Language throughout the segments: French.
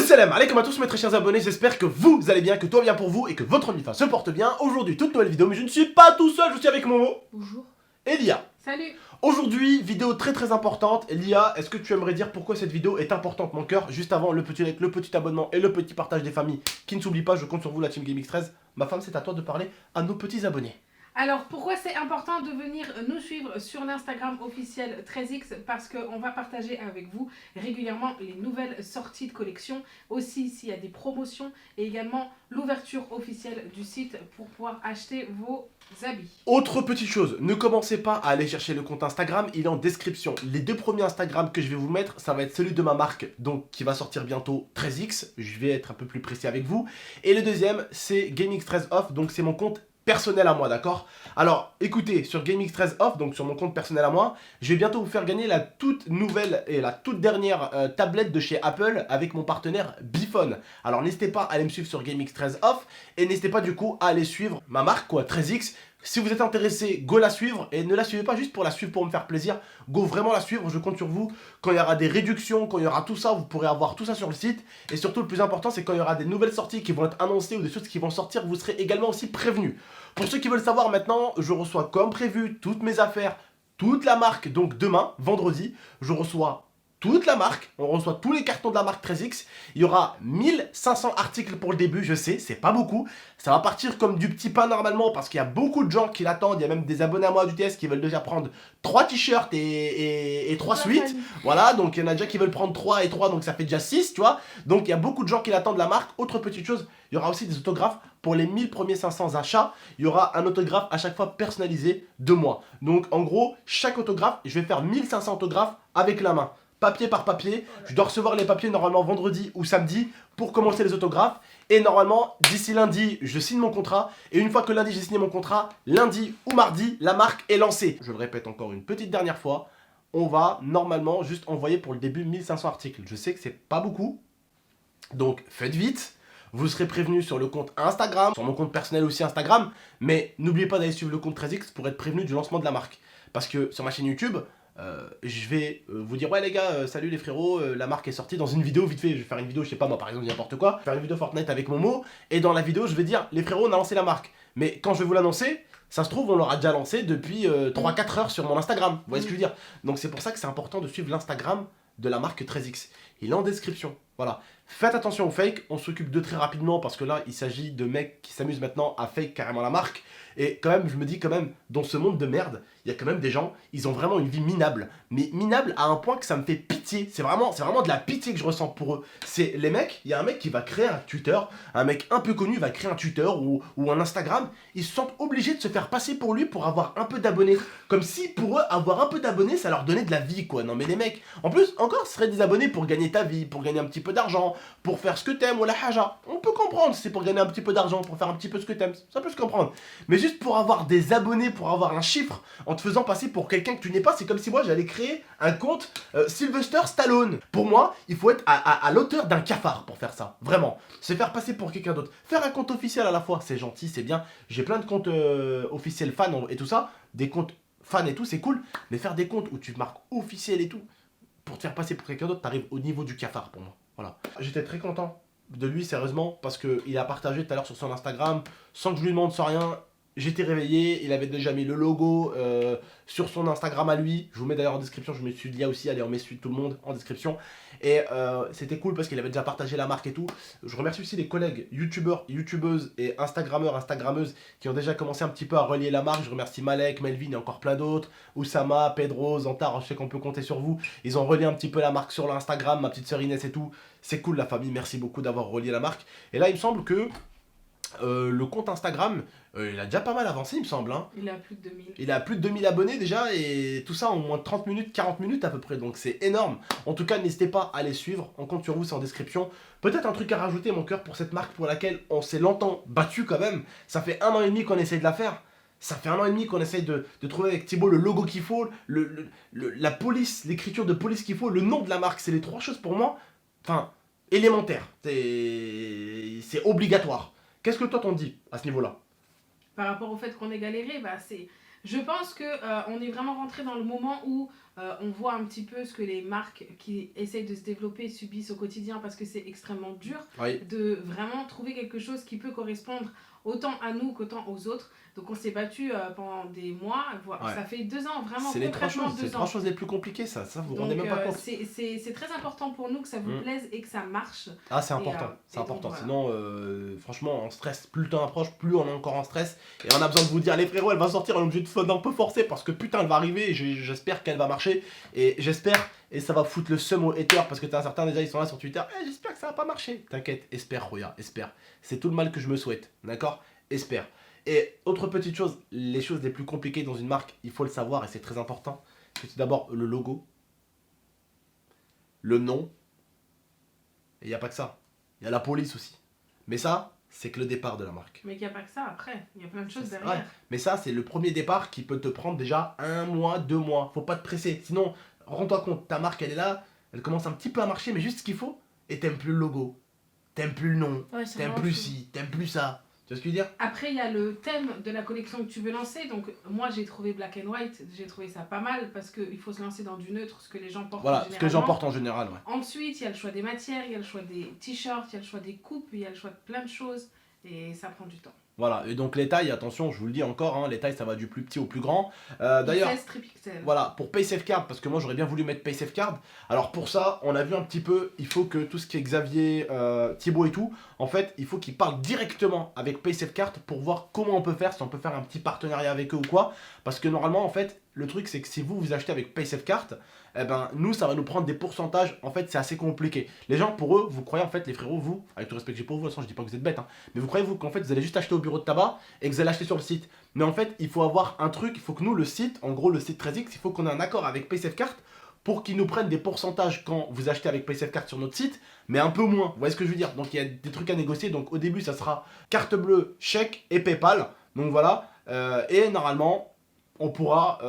Salam alaikum à tous mes très chers abonnés, j'espère que vous allez bien, que tout va bien pour vous et que votre OnlyFans se porte bien. Aujourd'hui, toute nouvelle vidéo, mais je ne suis pas tout seul, je suis avec Momo. Bonjour. Et Lia. Salut. Aujourd'hui, vidéo très importante. Lia, est-ce que tu aimerais dire pourquoi cette vidéo est importante, mon cœur? Juste avant, le petit like, le petit abonnement et le petit partage des familles qui ne s'oublient pas, je compte sur vous, la Team GameX13. Ma femme, c'est à toi de parler à nos petits abonnés. Alors, pourquoi c'est important de venir nous suivre sur l'Instagram officiel 13X? Parce qu'on va partager avec vous régulièrement les nouvelles sorties de collection, aussi s'il y a des promotions et également l'ouverture officielle du site pour pouvoir acheter vos habits. Autre petite chose, ne commencez pas à aller chercher le compte Instagram, il est en description. Les deux premiers Instagram que je vais vous mettre, ça va être celui de ma marque, donc qui va sortir bientôt 13X, je vais être un peu plus précis avec vous. Et le deuxième, c'est GameX13Off, donc c'est mon compte personnel à moi, d'accord? Alors, écoutez, sur GameX13Off, donc sur mon compte personnel à moi, je vais bientôt vous faire gagner la toute nouvelle et la toute dernière tablette de chez Apple avec mon partenaire Bphone. Alors, n'hésitez pas à aller me suivre sur GameX13Off et n'hésitez pas du coup à aller suivre ma marque, quoi, 13X. Si vous êtes intéressé, go la suivre et ne la suivez pas juste pour la suivre pour me faire plaisir. Go vraiment la suivre, je compte sur vous. Quand il y aura des réductions, quand il y aura tout ça, vous pourrez avoir tout ça sur le site. Et surtout, le plus important, c'est quand il y aura des nouvelles sorties qui vont être annoncées ou des choses qui vont sortir, vous serez également aussi prévenus. Pour ceux qui veulent savoir maintenant, je reçois comme prévu toutes mes affaires, toute la marque. Donc demain, vendredi, je reçois toute la marque, on reçoit tous les cartons de la marque 13X. Il y aura 1500 articles pour le début, je sais, c'est pas beaucoup. Ça va partir comme du petit pain normalement parce qu'il y a beaucoup de gens qui l'attendent. Il y a même des abonnés à moi du TS qui veulent déjà prendre 3 t-shirts et 3 suites. Voilà, donc il y en a déjà qui veulent prendre 3 et 3, donc ça fait déjà 6, tu vois. Donc il y a beaucoup de gens qui l'attendent la marque. Autre petite chose, il y aura aussi des autographes pour les 1000 premiers 500 achats. Il y aura un autographe à chaque fois personnalisé de moi. Donc en gros, chaque autographe, je vais faire 1500 autographes avec la main. Papier par papier, je dois recevoir les papiers normalement vendredi ou samedi pour commencer les autographes. Et normalement, d'ici lundi, je signe mon contrat. Et une fois que lundi, j'ai signé mon contrat, lundi ou mardi, la marque est lancée. Je le répète encore une petite dernière fois, on va normalement juste envoyer pour le début 1500 articles. Je sais que c'est pas beaucoup, donc faites vite. Vous serez prévenu sur le compte Instagram, sur mon compte personnel aussi Instagram. Mais n'oubliez pas d'aller suivre le compte 13X pour être prévenu du lancement de la marque. Parce que sur ma chaîne YouTube, je vais vous dire ouais les gars, salut les frérots, la marque est sortie dans une vidéo vite fait, je vais faire une vidéo, je sais pas moi par exemple n'importe quoi, faire une vidéo Fortnite avec Momo, et dans la vidéo je vais dire les frérots on a lancé la marque. Mais quand je vais vous l'annoncer, ça se trouve on l'aura déjà lancé depuis 3-4 heures sur mon Instagram, vous voyez ce que je veux dire? Donc c'est pour ça que c'est important de suivre l'Instagram de la marque 13X, il est en description, voilà. Faites attention aux fakes, on s'occupe d'eux très rapidement parce que là il s'agit de mecs qui s'amusent maintenant à fake carrément la marque. Et quand même, je me dis quand même, dans ce monde de merde, il y a quand même des gens, ils ont vraiment une vie minable. Mais minable à un point que ça me fait pitié. C'est vraiment de la pitié que je ressens pour eux. C'est les mecs, il y a un mec qui va créer un Twitter, un mec un peu connu va créer un Twitter ou un Instagram. Ils se sentent obligés de se faire passer pour lui pour avoir un peu d'abonnés. Comme si pour eux, avoir un peu d'abonnés, ça leur donnait de la vie quoi. Non mais les mecs, en plus, encore, ce serait des abonnés pour gagner ta vie, pour gagner un petit peu d'argent, pour faire ce que t'aimes ou la haja. On peut comprendre si c'est pour gagner un petit peu d'argent, pour faire un petit peu ce que t'aimes. Ça peut se comprendre. Mais juste pour avoir des abonnés, pour avoir un chiffre, en te faisant passer pour quelqu'un que tu n'es pas, c'est comme si moi j'allais créer un compte Sylvester Stallone. Pour moi, il faut être à l'auteur d'un cafard pour faire ça, vraiment. Se faire passer pour quelqu'un d'autre. Faire un compte officiel à la fois, c'est gentil, c'est bien. J'ai plein de comptes officiels fans et tout ça, des comptes fans et tout, c'est cool. Mais faire des comptes où tu marques officiel et tout, pour te faire passer pour quelqu'un d'autre, t'arrives au niveau du cafard pour moi. Voilà. J'étais très content de lui, sérieusement, parce qu'il a partagé tout à l'heure sur son Instagram, sans que je lui demande, sans rien. J'étais réveillé, il avait déjà mis le logo sur son Instagram à lui. Je vous mets d'ailleurs en description, je me suis dit aussi, allez on met celui de tout le monde en description. Et c'était cool parce qu'il avait déjà partagé la marque et tout. Je remercie aussi les collègues youtubeurs, youtubeuses et instagrammeurs, instagrammeuses qui ont déjà commencé un petit peu à relier la marque. Je remercie Malek, Melvin et encore plein d'autres. Oussama, Pedro, Zantar, je sais qu'on peut compter sur vous. Ils ont relié un petit peu la marque sur l'Instagram, ma petite sœur Inès et tout. C'est cool la famille, merci beaucoup d'avoir relié la marque. Et là il me semble que le compte Instagram, il a déjà pas mal avancé il me semble hein. Il a plus de 2000. Il a plus de 2000 abonnés déjà et tout ça en moins de 30 minutes, 40 minutes à peu près, donc c'est énorme. En tout cas n'hésitez pas à les suivre, on compte sur vous, c'est en description. Peut-être un truc à rajouter mon cœur pour cette marque pour laquelle on s'est longtemps battu quand même. Ça fait 1 an et demi qu'on essaie de la faire. Ça fait 1 an et demi qu'on essaye de trouver avec Thibaut le logo qu'il faut, la police, l'écriture de police qu'il faut, le nom de la marque, c'est les 3 choses pour moi, enfin, élémentaires, c'est obligatoire. Qu'est-ce que toi t'en dis à ce niveau-là? Par rapport au fait qu'on ait galéré, je pense que on est vraiment rentré dans le moment où On voit un petit peu ce que les marques qui essayent de se développer subissent au quotidien parce que c'est extrêmement dur Oui. de vraiment trouver quelque chose qui peut correspondre autant à nous qu'autant aux autres. Donc on s'est battu pendant des mois, Ouais. ça fait 2 ans, vraiment C'est les trois concrètement choses, c'est les 2 trois ans. choses les plus compliquées, ça vous vous rendez Donc même pas compte. c'est très important pour nous que ça vous plaise et que ça marche. Ah, c'est Et, important, c'est et donc, important. voilà. Sinon, franchement, on stresse. Plus le temps approche, plus on est encore en stress. Et on a besoin de vous dire, les frérots, elle va sortir, on est obligé de fun un peu forcé parce que putain, elle va arriver. Et j'espère qu'elle va marcher. Et j'espère, et ça va foutre le seum aux haters parce que t'as certains déjà, ils sont là sur Twitter. J'espère que ça va pas marcher. T'inquiète, espère, Roya, espère. C'est tout le mal que je me souhaite, d'accord? Espère. Et autre petite chose, les choses les plus compliquées dans une marque, il faut le savoir et c'est très important. C'est tout d'abord le logo, le nom. Et il n'y a pas que ça. Il y a la police aussi. Mais ça, c'est que le départ de la marque. Mais il n'y a pas que ça après, il y a plein de choses Ouais. derrière. Mais ça, c'est le premier départ qui peut te prendre déjà 1 mois, 2 mois. Faut pas te presser. Sinon, rends-toi compte, ta marque, elle est là, elle commence un petit peu à marcher, mais juste ce qu'il faut. Et t'aimes plus le logo, t'aimes plus le nom, Ouais, c'est t'aimes vraiment plus fou. ci, t'aimes plus ça. Tu vois ce que je veux dire? Après, il y a le thème de la collection que tu veux lancer. Donc, moi, j'ai trouvé Black and White. J'ai trouvé ça pas mal parce qu'il faut se lancer dans du neutre, ce que les gens portent. Voilà, ce que généralement. j'emporte en général, ouais. Ensuite, il y a le choix des matières, il y a le choix des t-shirts, il y a le choix des coupes, il y a le choix de plein de choses. Et ça prend du temps. Voilà, et donc les tailles, attention, je vous le dis encore, hein, les tailles ça va du plus petit au plus grand. D'ailleurs, XS, triple XL. voilà, pour PaySafe Card, parce que moi j'aurais bien voulu mettre PaySafe Card. Alors pour ça, on a vu un petit peu, il faut que tout ce qui est Xavier, Thibaut et tout, en fait, il faut qu'ils parlent directement avec PaySafe Card pour voir comment on peut faire, si on peut faire un petit partenariat avec eux ou quoi. Parce que normalement, en fait, le truc c'est que si vous achetez avec PaySafe Card, eh ben nous ça va nous prendre des pourcentages. En fait, c'est assez compliqué. Les gens, pour eux, vous croyez en fait, les frérots, vous, avec tout le respect que j'ai pour vous, de toute façon, je dis pas que vous êtes bêtes, hein, mais vous croyez vous qu'en fait vous allez juste acheter au bureau de tabac et que vous allez acheter sur le site. Mais en fait, il faut avoir un truc, il faut que nous, le site, en gros le site 13X, il faut qu'on ait un accord avec PaySafe Card pour qu'ils nous prennent des pourcentages quand vous achetez avec PaySafe Card sur notre site, mais un peu moins. Vous voyez ce que je veux dire? Donc il y a des trucs à négocier. Donc au début, ça sera carte bleue, chèque et PayPal. Donc voilà. Et normalement, on pourra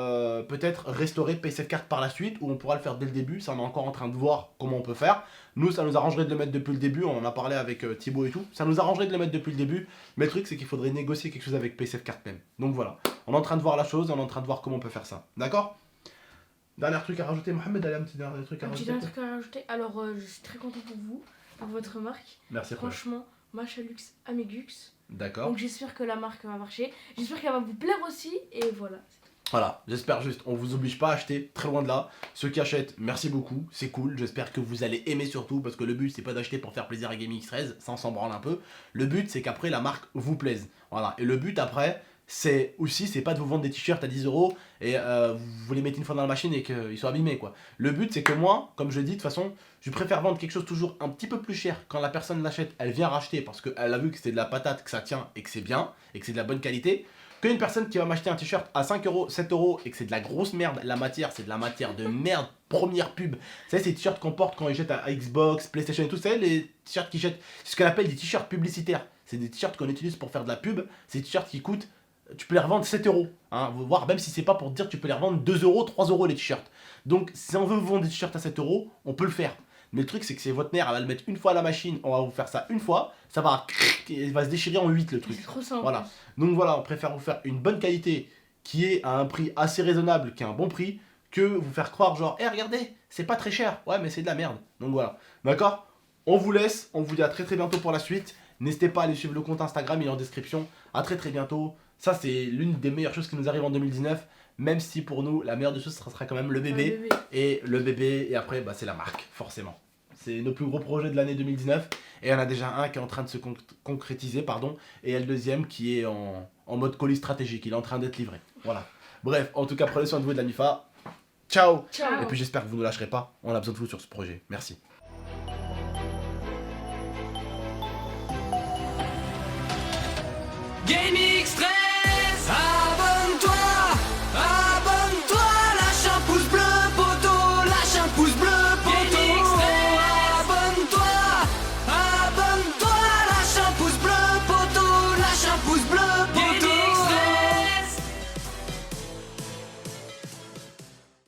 peut-être restaurer PaySafe Card par la suite, ou on pourra le faire dès le début. Ça, on est encore en train de voir comment on peut faire. Nous, ça nous arrangerait de le mettre depuis le début. On en a parlé avec Thibaut et tout. Ça nous arrangerait de le mettre depuis le début. Mais le truc, c'est qu'il faudrait négocier quelque chose avec PaySafe Card même. Donc voilà. On est en train de voir la chose, on est en train de voir comment on peut faire ça. D'accord? Dernier truc à rajouter, Mohamed, allez, un petit dernier truc à Un petit rajouter. dernier truc à rajouter. Alors, je suis très content pour vous, pour votre marque. Merci, Roland. Franchement, Machalux Amigux. D'accord. Donc, j'espère que la marque va marcher. J'espère qu'elle va vous plaire aussi. Et voilà. Voilà, j'espère juste, on vous oblige pas à acheter, très loin de là. Ceux qui achètent, merci beaucoup, c'est cool, j'espère que vous allez aimer surtout, parce que le but c'est pas d'acheter pour faire plaisir à Gaming X13, ça on s'en branle un peu. Le but c'est qu'après la marque vous plaise, voilà. Et le but après, c'est aussi, c'est pas de vous vendre des t-shirts à 10 € et vous les mettez une fois dans la machine et qu'ils soient abîmés quoi. Le but c'est que moi, comme je dis, de toute façon, je préfère vendre quelque chose toujours un petit peu plus cher quand la personne l'achète, elle vient racheter parce qu'elle a vu que c'est de la patate, que ça tient et que c'est bien, et que c'est de la bonne qualité. Qu'une personne qui va m'acheter un t-shirt à 5 €, 7 € et que c'est de la grosse merde, la matière c'est de la matière de merde, première pub. Vous savez, ces t-shirts qu'on porte quand ils jettent à Xbox, PlayStation et tout, vous savez, les t-shirts qui jettent, c'est ce qu'on appelle des t-shirts publicitaires. C'est des t-shirts qu'on utilise pour faire de la pub, c'est des t-shirts qui coûtent, tu peux les revendre 7 €, hein, voire même si c'est pas pour te dire que tu peux les revendre 2 €, 3 € les t-shirts. Donc si on veut vous vendre des t-shirts à 7 €, on peut le faire. Mais le truc c'est que c'est votre mère, elle va le mettre une fois à la machine, on va vous faire ça une fois, ça va, il va se déchirer en 8 le truc. C'est trop simple. Voilà. Donc voilà, on préfère vous faire une bonne qualité qui est à un prix assez raisonnable, qui est un bon prix, que vous faire croire genre, hé regardez, c'est pas très cher. Ouais, mais c'est de la merde. Donc voilà. D'accord? On vous laisse, on vous dit à très très bientôt pour la suite. N'hésitez pas à aller suivre le compte Instagram, il est en description. À très très bientôt. Ça, c'est l'une des meilleures choses qui nous arrive en 2019. Même si pour nous, la meilleure des choses, ça sera quand même le bébé. Et le bébé, et après, bah, c'est la marque, forcément. C'est nos plus gros projets de l'année 2019. Et il y en a déjà un qui est en train de se concrétiser, pardon. Et il y a le deuxième qui est en mode colis stratégique. Il est en train d'être livré. Voilà. Bref, en tout cas, prenez soin de vous et de la MIFA. Ciao. Ciao. Et puis j'espère que vous ne lâcherez pas. On a besoin de vous sur ce projet. Merci. Gaming